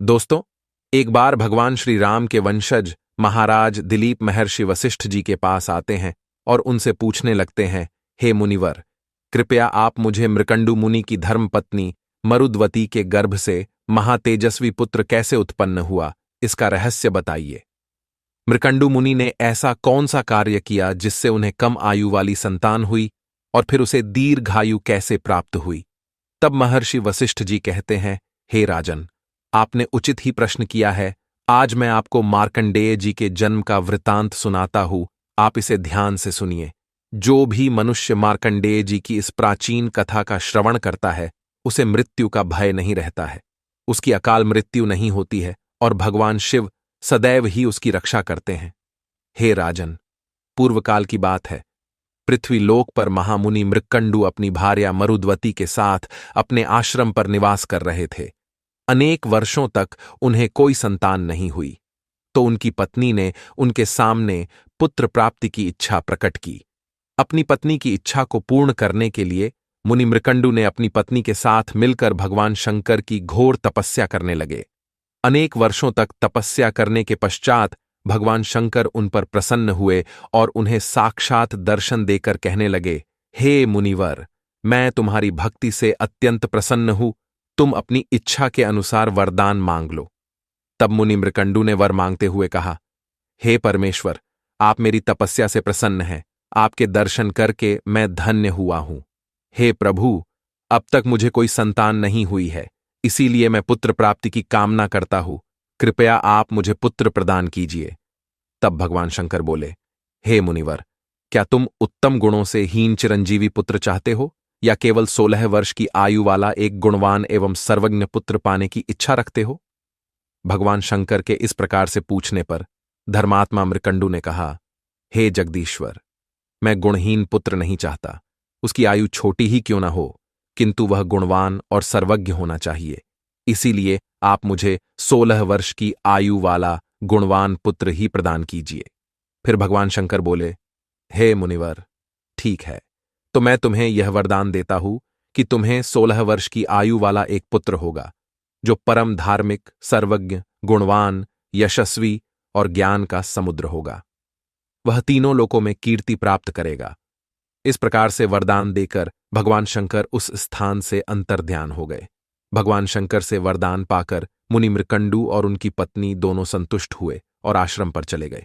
दोस्तों, एक बार भगवान श्री राम के वंशज महाराज दिलीप महर्षि वशिष्ठ जी के पास आते हैं और उनसे पूछने लगते हैं, हे मुनिवर, कृपया आप मुझे मृकंडु मुनि की धर्मपत्नी मरुद्वती के गर्भ से महातेजस्वी पुत्र कैसे उत्पन्न हुआ, इसका रहस्य बताइए। मृकंडु मुनि ने ऐसा कौन सा कार्य किया जिससे उन्हें कम आयु वाली संतान हुई और फिर उसे दीर्घायु कैसे प्राप्त हुई। तब महर्षि वशिष्ठ जी कहते हैं, हे राजन, आपने उचित ही प्रश्न किया है। आज मैं आपको मार्कंडेय जी के जन्म का वृतांत सुनाता हूं, आप इसे ध्यान से सुनिए। जो भी मनुष्य मार्कंडेय जी की इस प्राचीन कथा का श्रवण करता है, उसे मृत्यु का भय नहीं रहता है, उसकी अकाल मृत्यु नहीं होती है और भगवान शिव सदैव ही उसकी रक्षा करते हैं। हे राजन, पूर्वकाल की बात है। पृथ्वी लोक पर महामुनि मृकंडु अपनी भार्या मरुद्वती के साथ अपने आश्रम पर निवास कर रहे थे। अनेक वर्षों तक उन्हें कोई संतान नहीं हुई, तो उनकी पत्नी ने उनके सामने पुत्र प्राप्ति की इच्छा प्रकट की। अपनी पत्नी की इच्छा को पूर्ण करने के लिए मुनि मृकंडु ने अपनी पत्नी के साथ मिलकर भगवान शंकर की घोर तपस्या करने लगे। अनेक वर्षों तक तपस्या करने के पश्चात भगवान शंकर उन पर प्रसन्न हुए और उन्हें साक्षात दर्शन देकर कहने लगे, हे मुनिवर, मैं तुम्हारी भक्ति से अत्यंत प्रसन्न हूं, तुम अपनी इच्छा के अनुसार वरदान मांग लो। तब मुनि मृकंडु ने वर मांगते हुए कहा, हे परमेश्वर, आप मेरी तपस्या से प्रसन्न हैं, आपके दर्शन करके मैं धन्य हुआ हूं। हे प्रभु, अब तक मुझे कोई संतान नहीं हुई है, इसीलिए मैं पुत्र प्राप्ति की कामना करता हूं, कृपया आप मुझे पुत्र प्रदान कीजिए। तब भगवान शंकर बोले, हे मुनिवर, क्या तुम उत्तम गुणों से हीन चिरंजीवी पुत्र चाहते हो या केवल 16 वर्ष की आयु वाला एक गुणवान एवं सर्वज्ञ पुत्र पाने की इच्छा रखते हो। भगवान शंकर के इस प्रकार से पूछने पर धर्मात्मा मृकंडु ने कहा, हे जगदीश्वर, मैं गुणहीन पुत्र नहीं चाहता, उसकी आयु छोटी ही क्यों ना हो, किंतु वह गुणवान और सर्वज्ञ होना चाहिए। इसीलिए आप मुझे 16 वर्ष की आयु वाला गुणवान पुत्र ही प्रदान कीजिए। फिर भगवान शंकर बोले, हे मुनिवर, ठीक है, तो मैं तुम्हें यह वरदान देता हूं कि तुम्हें 16 वर्ष की आयु वाला एक पुत्र होगा, जो परम धार्मिक, सर्वज्ञ, गुणवान, यशस्वी और ज्ञान का समुद्र होगा। वह तीनों लोकों में कीर्ति प्राप्त करेगा। इस प्रकार से वरदान देकर भगवान शंकर उस स्थान से अंतर्ध्यान हो गए। भगवान शंकर से वरदान पाकर मुनि मृकंडु और उनकी पत्नी दोनों संतुष्ट हुए और आश्रम पर चले गए।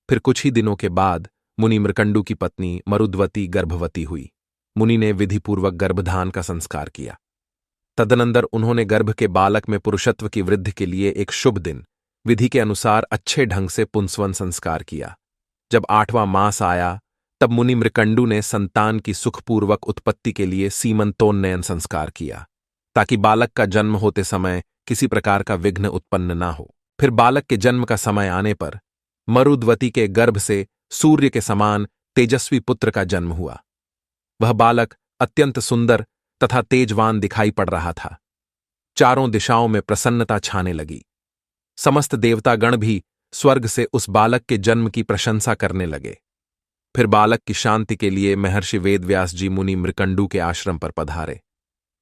फिर कुछ ही दिनों के बाद मुनि मृकंडु की पत्नी मरुद्वती गर्भवती हुई। मुनि ने विधिपूर्वक गर्भधान का संस्कार किया। तदनंतर उन्होंने गर्भ के बालक में पुरुषत्व की वृद्धि के लिए एक शुभ दिन विधि के अनुसार अच्छे ढंग से पुंसवन संस्कार किया। जब 8वां मास आया, तब मुनि मृकंडु ने संतान की सुखपूर्वक उत्पत्ति के लिए सीमंतोन्नयन संस्कार किया, ताकि बालक का जन्म होते समय किसी प्रकार का विघ्न उत्पन्न ना हो। फिर बालक के जन्म का समय आने पर मरुद्वती के गर्भ से सूर्य के समान तेजस्वी पुत्र का जन्म हुआ। वह बालक अत्यंत सुंदर तथा तेजवान दिखाई पड़ रहा था। चारों दिशाओं में प्रसन्नता छाने लगी। समस्त देवतागण भी स्वर्ग से उस बालक के जन्म की प्रशंसा करने लगे। फिर बालक की शांति के लिए महर्षि वेदव्यास जी मुनि मृकंडु के आश्रम पर पधारे।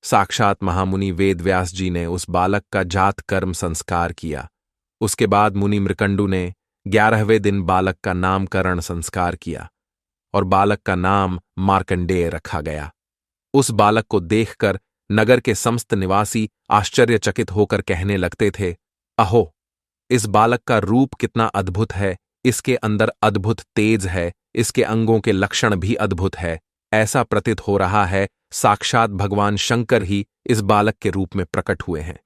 साक्षात महामुनि वेदव्यास जी ने उस बालक का जात कर्म संस्कार किया। उसके बाद मुनि मृकंडु ने 11वें दिन बालक का नामकरण संस्कार किया और बालक का नाम मार्कंडेय रखा गया। उस बालक को देखकर नगर के समस्त निवासी आश्चर्यचकित होकर कहने लगते थे, अहो, इस बालक का रूप कितना अद्भुत है, इसके अंदर अद्भुत तेज है, इसके अंगों के लक्षण भी अद्भुत है। ऐसा प्रतीत हो रहा है साक्षात भगवान शंकर ही इस बालक के रूप में प्रकट हुए हैं।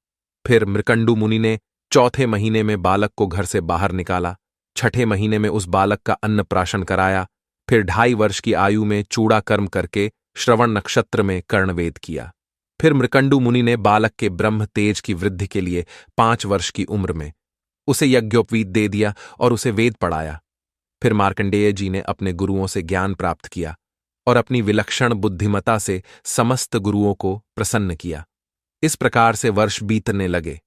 फिर मृकंडु मुनि ने 4थे महीने में बालक को घर से बाहर निकाला। 6ठे महीने में उस बालक का अन्नप्राशन कराया। फिर 2.5 वर्ष की आयु में चूड़ा कर्म करके श्रवण नक्षत्र में कर्णवेद किया। फिर मृकंडु मुनि ने बालक के ब्रह्म तेज की वृद्धि के लिए 5 वर्ष की उम्र में उसे यज्ञोपवीत दे दिया और उसे वेद पढ़ाया। फिर मार्कंडेय जी ने अपने गुरुओं से ज्ञान प्राप्त किया और अपनी विलक्षण बुद्धिमता से समस्त गुरुओं को प्रसन्न किया। इस प्रकार से वर्ष बीतने लगे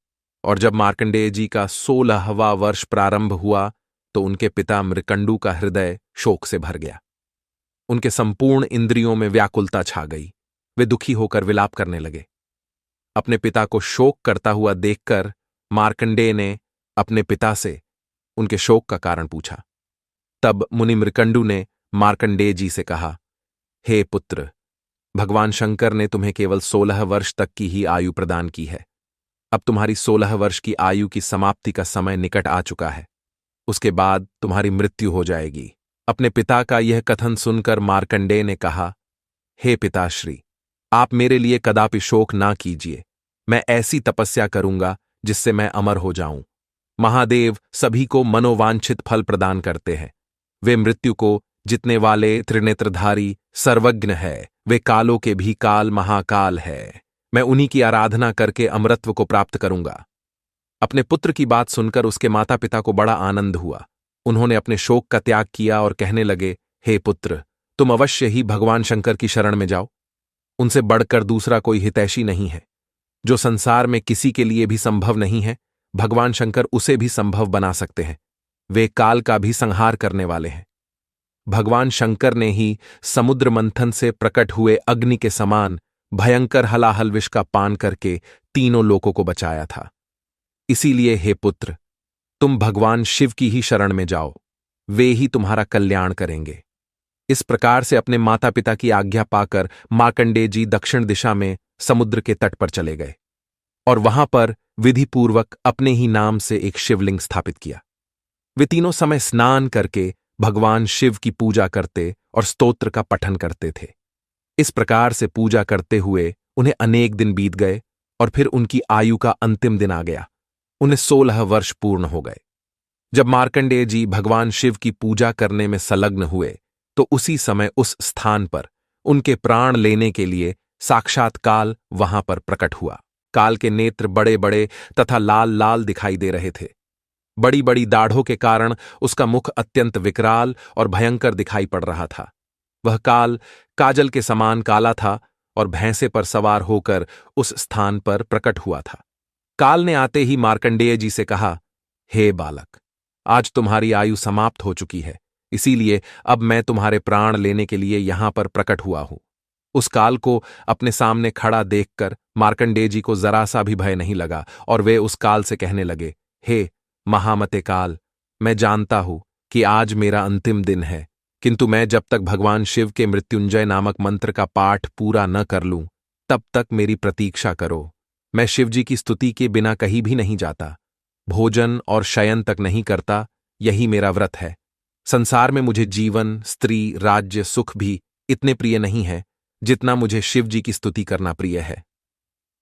और जब मार्कंडेय जी का 16वां वर्ष प्रारंभ हुआ, तो उनके पिता मृकंडु का हृदय शोक से भर गया। उनके संपूर्ण इंद्रियों में व्याकुलता छा गई। वे दुखी होकर विलाप करने लगे। अपने पिता को शोक करता हुआ देखकर मार्कंडेय ने अपने पिता से उनके शोक का कारण पूछा। तब मुनि मृकंडु ने मार्कंडेय जी से कहा, हे पुत्र, भगवान शंकर ने तुम्हें केवल 16 वर्ष तक की ही आयु प्रदान की है। अब तुम्हारी 16 वर्ष की आयु की समाप्ति का समय निकट आ चुका है। उसके बाद तुम्हारी मृत्यु हो जाएगी। अपने पिता का यह कथन सुनकर मार्कंडेय ने कहा, हे पिताश्री, आप मेरे लिए कदापि शोक ना कीजिए। मैं ऐसी तपस्या करूंगा जिससे मैं अमर हो जाऊं। महादेव सभी को मनोवांछित फल प्रदान करते हैं। वे मृत्यु को जितने वाले त्रिनेत्रधारी सर्वज्ञ है, वे कालों के भी काल महाकाल है। मैं उन्हीं की आराधना करके अमरत्व को प्राप्त करूंगा। अपने पुत्र की बात सुनकर उसके माता पिता को बड़ा आनंद हुआ। उन्होंने अपने शोक का त्याग किया और कहने लगे, हे पुत्र, तुम अवश्य ही भगवान शंकर की शरण में जाओ। उनसे बढ़कर दूसरा कोई हितैषी नहीं है। जो संसार में किसी के लिए भी संभव नहीं है, भगवान शंकर उसे भी संभव बना सकते हैं। वे काल का भी संहार करने वाले हैं। भगवान शंकर ने ही समुद्र मंथन से प्रकट हुए अग्नि के समान भयंकर हलाहल विष का पान करके तीनों लोकों को बचाया था। इसीलिए हे पुत्र, तुम भगवान शिव की ही शरण में जाओ। वे ही तुम्हारा कल्याण करेंगे। इस प्रकार से अपने माता पिता की आज्ञा पाकर मार्कंडेय जी दक्षिण दिशा में समुद्र के तट पर चले गए और वहां पर विधिपूर्वक अपने ही नाम से एक शिवलिंग स्थापित किया। वे तीनों समय स्नान करके भगवान शिव की पूजा करते और स्तोत्र का पठन करते थे। इस प्रकार से पूजा करते हुए उन्हें अनेक दिन बीत गए और फिर उनकी आयु का अंतिम दिन आ गया। उन्हें 16 वर्ष पूर्ण हो गए। जब मार्कंडेय जी भगवान शिव की पूजा करने में संलग्न हुए तो उसी समय उस स्थान पर उनके प्राण लेने के लिए साक्षात काल वहां पर प्रकट हुआ। काल के नेत्र बड़े बड़े तथा लाल लाल दिखाई दे रहे थे। बड़ी बड़ी दाढ़ों के कारण उसका मुख अत्यंत विकराल और भयंकर दिखाई पड़ रहा था। वह काल काजल के समान काला था और भैंसे पर सवार होकर उस स्थान पर प्रकट हुआ था। काल ने आते ही मार्कंडेय जी से कहा, हे बालक, आज तुम्हारी आयु समाप्त हो चुकी है, इसीलिए अब मैं तुम्हारे प्राण लेने के लिए यहां पर प्रकट हुआ हूं। उस काल को अपने सामने खड़ा देखकर मार्कंडेय जी को जरा सा भी भय नहीं लगा और वे उस काल से कहने लगे, हे महामते काल, मैं जानता हूं कि आज मेरा अंतिम दिन है, किंतु मैं जब तक भगवान शिव के मृत्युंजय नामक मंत्र का पाठ पूरा न कर लूं, तब तक मेरी प्रतीक्षा करो। मैं शिवजी की स्तुति के बिना कहीं भी नहीं जाता, भोजन और शयन तक नहीं करता, यही मेरा व्रत है। संसार में मुझे जीवन, स्त्री, राज्य, सुख भी इतने प्रिय नहीं है जितना मुझे शिवजी की स्तुति करना प्रिय है।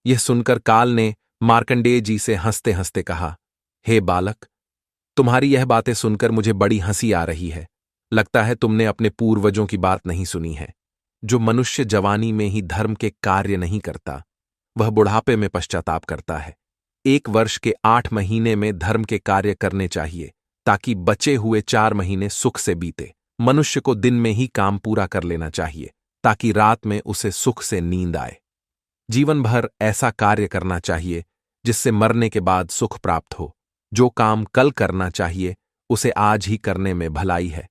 यह सुनकर काल ने मार्कंडेय जी से हंसते हंसते कहा, हे बालक, तुम्हारी यह बातें सुनकर मुझे बड़ी हंसी आ रही है। लगता है तुमने अपने पूर्वजों की बात नहीं सुनी है। जो मनुष्य जवानी में ही धर्म के कार्य नहीं करता, वह बुढ़ापे में पश्चाताप करता है। 1 वर्ष के 8 महीने में धर्म के कार्य करने चाहिए ताकि बचे हुए 4 महीने सुख से बीते। मनुष्य को दिन में ही काम पूरा कर लेना चाहिए ताकि रात में उसे सुख से नींद आए। जीवन भर ऐसा कार्य करना चाहिए जिससे मरने के बाद सुख प्राप्त हो। जो काम कल करना चाहिए उसे आज ही करने में भलाई है।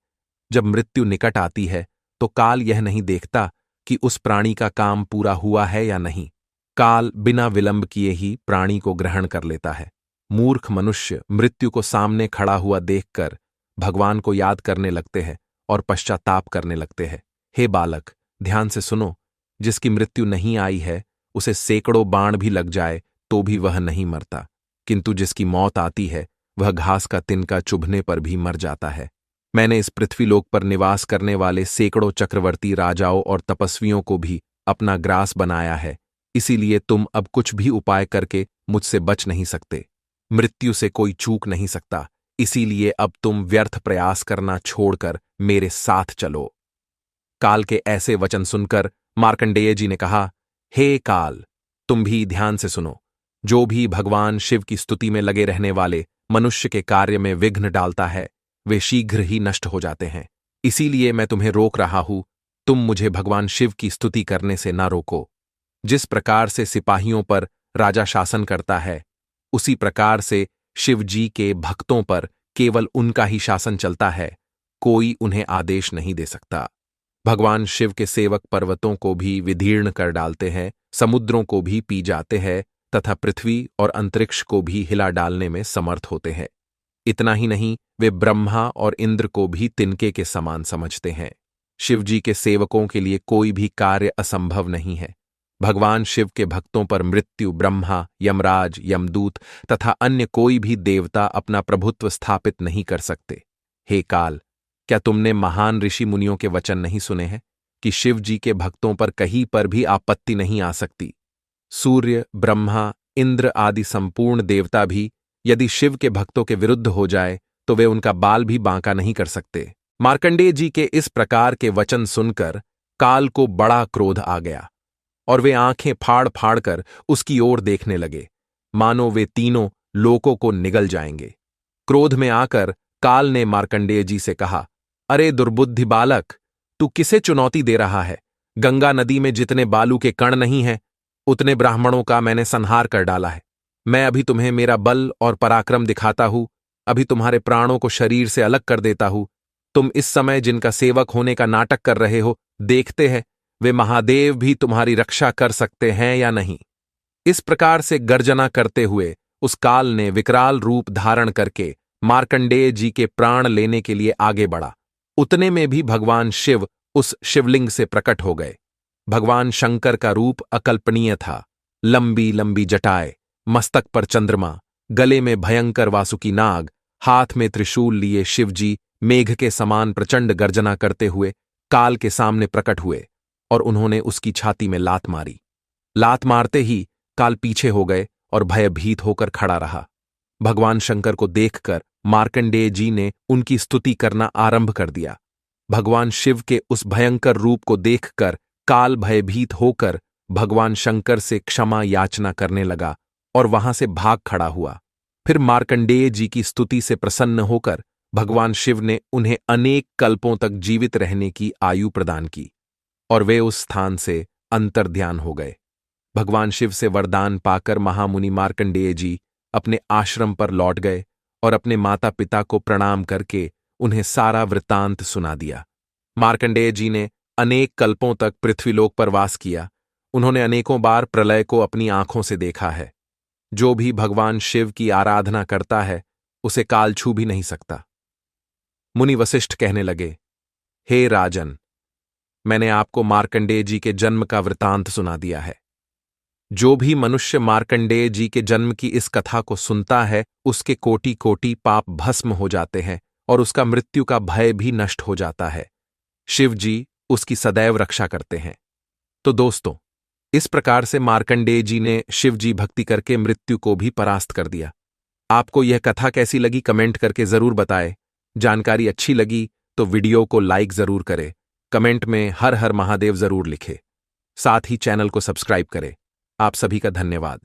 जब मृत्यु निकट आती है तो काल यह नहीं देखता कि उस प्राणी का काम पूरा हुआ है या नहीं। काल बिना विलंब किए ही प्राणी को ग्रहण कर लेता है। मूर्ख मनुष्य मृत्यु को सामने खड़ा हुआ देखकर भगवान को याद करने लगते हैं और पश्चाताप करने लगते हैं। हे बालक, ध्यान से सुनो, जिसकी मृत्यु नहीं आई है उसे सैकड़ों बाण भी लग जाए तो भी वह नहीं मरता, किंतु जिसकी मौत आती है वह घास का तिनका चुभने पर भी मर जाता है। मैंने इस पृथ्वीलोक पर निवास करने वाले सैकड़ों चक्रवर्ती राजाओं और तपस्वियों को भी अपना ग्रास बनाया है, इसीलिए तुम अब कुछ भी उपाय करके मुझसे बच नहीं सकते। मृत्यु से कोई चूक नहीं सकता, इसीलिए अब तुम व्यर्थ प्रयास करना छोड़कर मेरे साथ चलो। काल के ऐसे वचन सुनकर मार्कंडेय जी ने कहा, हे काल, तुम भी ध्यान से सुनो। जो भी भगवान शिव की स्तुति में लगे रहने वाले मनुष्य के कार्य में विघ्न डालता है, वे शीघ्र ही नष्ट हो जाते हैं। इसीलिए मैं तुम्हें रोक रहा हूं, तुम मुझे भगवान शिव की स्तुति करने से ना रोको। जिस प्रकार से सिपाहियों पर राजा शासन करता है, उसी प्रकार से शिव जी के भक्तों पर केवल उनका ही शासन चलता है, कोई उन्हें आदेश नहीं दे सकता। भगवान शिव के सेवक पर्वतों को भी विदीर्ण कर डालते हैं, समुद्रों को भी पी जाते हैं, तथा पृथ्वी और अंतरिक्ष को भी हिला डालने में समर्थ होते हैं। इतना ही नहीं, वे ब्रह्मा और इंद्र को भी तिनके के समान समझते हैं। शिवजी के सेवकों के लिए कोई भी कार्य असंभव नहीं है। भगवान शिव के भक्तों पर मृत्यु, ब्रह्मा, यमराज, यमदूत तथा अन्य कोई भी देवता अपना प्रभुत्व स्थापित नहीं कर सकते। हे काल, क्या तुमने महान ऋषि मुनियों के वचन नहीं सुने हैं कि शिव जी के भक्तों पर कहीं पर भी आपत्ति नहीं आ सकती? सूर्य, ब्रह्मा, इंद्र आदि संपूर्ण देवता भी यदि शिव के भक्तों के विरुद्ध हो जाए तो वे उनका बाल भी बांका नहीं कर सकते। मार्कंडेय जी के इस प्रकार के वचन सुनकर काल को बड़ा क्रोध आ गया और वे आंखें फाड़ फाड़ कर उसकी ओर देखने लगे, मानो वे तीनों लोकों को निगल जाएंगे। क्रोध में आकर काल ने मार्कंडेय जी से कहा, अरे दुर्बुद्धि बालक, तू किसे चुनौती दे रहा है? गंगा नदी में जितने बालू के कण नहीं हैं, उतने ब्राह्मणों का मैंने संहार कर डाला है। मैं अभी तुम्हें मेरा बल और पराक्रम दिखाता हूं, अभी तुम्हारे प्राणों को शरीर से अलग कर देता हूं। तुम इस समय जिनका सेवक होने का नाटक कर रहे हो, देखते हैं वे महादेव भी तुम्हारी रक्षा कर सकते हैं या नहीं। इस प्रकार से गर्जना करते हुए उस काल ने विकराल रूप धारण करके मार्कंडेय जी के प्राण लेने के लिए आगे बढ़ा। उतने में भी भगवान शिव उस शिवलिंग से प्रकट हो गए। भगवान शंकर का रूप अकल्पनीय था। लंबी लंबी जटाएं, मस्तक पर चंद्रमा, गले में भयंकर वासुकी नाग, हाथ में त्रिशूल लिए शिवजी मेघ के समान प्रचंड गर्जना करते हुए काल के सामने प्रकट हुए और उन्होंने उसकी छाती में लात मारी। लात मारते ही काल पीछे हो गए और भयभीत होकर खड़ा रहा। भगवान शंकर को देखकर मार्कंडेय जी ने उनकी स्तुति करना आरंभ कर दिया। भगवान शिव के उस भयंकर रूप को देखकर काल भयभीत होकर भगवान शंकर से क्षमा याचना करने लगा और वहां से भाग खड़ा हुआ। फिर मार्कंडेय जी की स्तुति से प्रसन्न होकर भगवान शिव ने उन्हें अनेक कल्पों तक जीवित रहने की आयु प्रदान की और वे उस स्थान से अंतर्ध्यान हो गए। भगवान शिव से वरदान पाकर महामुनि मार्कंडेय जी अपने आश्रम पर लौट गए और अपने माता पिता को प्रणाम करके उन्हें सारा वृत्तांत सुना दिया। मार्कंडेय जी ने अनेक कल्पों तक पृथ्वीलोक पर वास किया। उन्होंने अनेकों बार प्रलय को अपनी आंखों से देखा है। जो भी भगवान शिव की आराधना करता है उसे काल छू भी नहीं सकता। मुनि वशिष्ठ कहने लगे, हे राजन, मैंने आपको मार्कंडेय जी के जन्म का वृतांत सुना दिया है। जो भी मनुष्य मार्कंडेय जी के जन्म की इस कथा को सुनता है उसके कोटि कोटि पाप भस्म हो जाते हैं और उसका मृत्यु का भय भी नष्ट हो जाता है। शिव जी उसकी सदैव रक्षा करते हैं। तो दोस्तों, इस प्रकार से मार्कंडेय जी ने शिव जी भक्ति करके मृत्यु को भी परास्त कर दिया। आपको यह कथा कैसी लगी कमेंट करके जरूर बताएं। जानकारी अच्छी लगी तो वीडियो को लाइक जरूर करें। कमेंट में हर हर महादेव जरूर लिखें। साथ ही चैनल को सब्सक्राइब करें। आप सभी का धन्यवाद।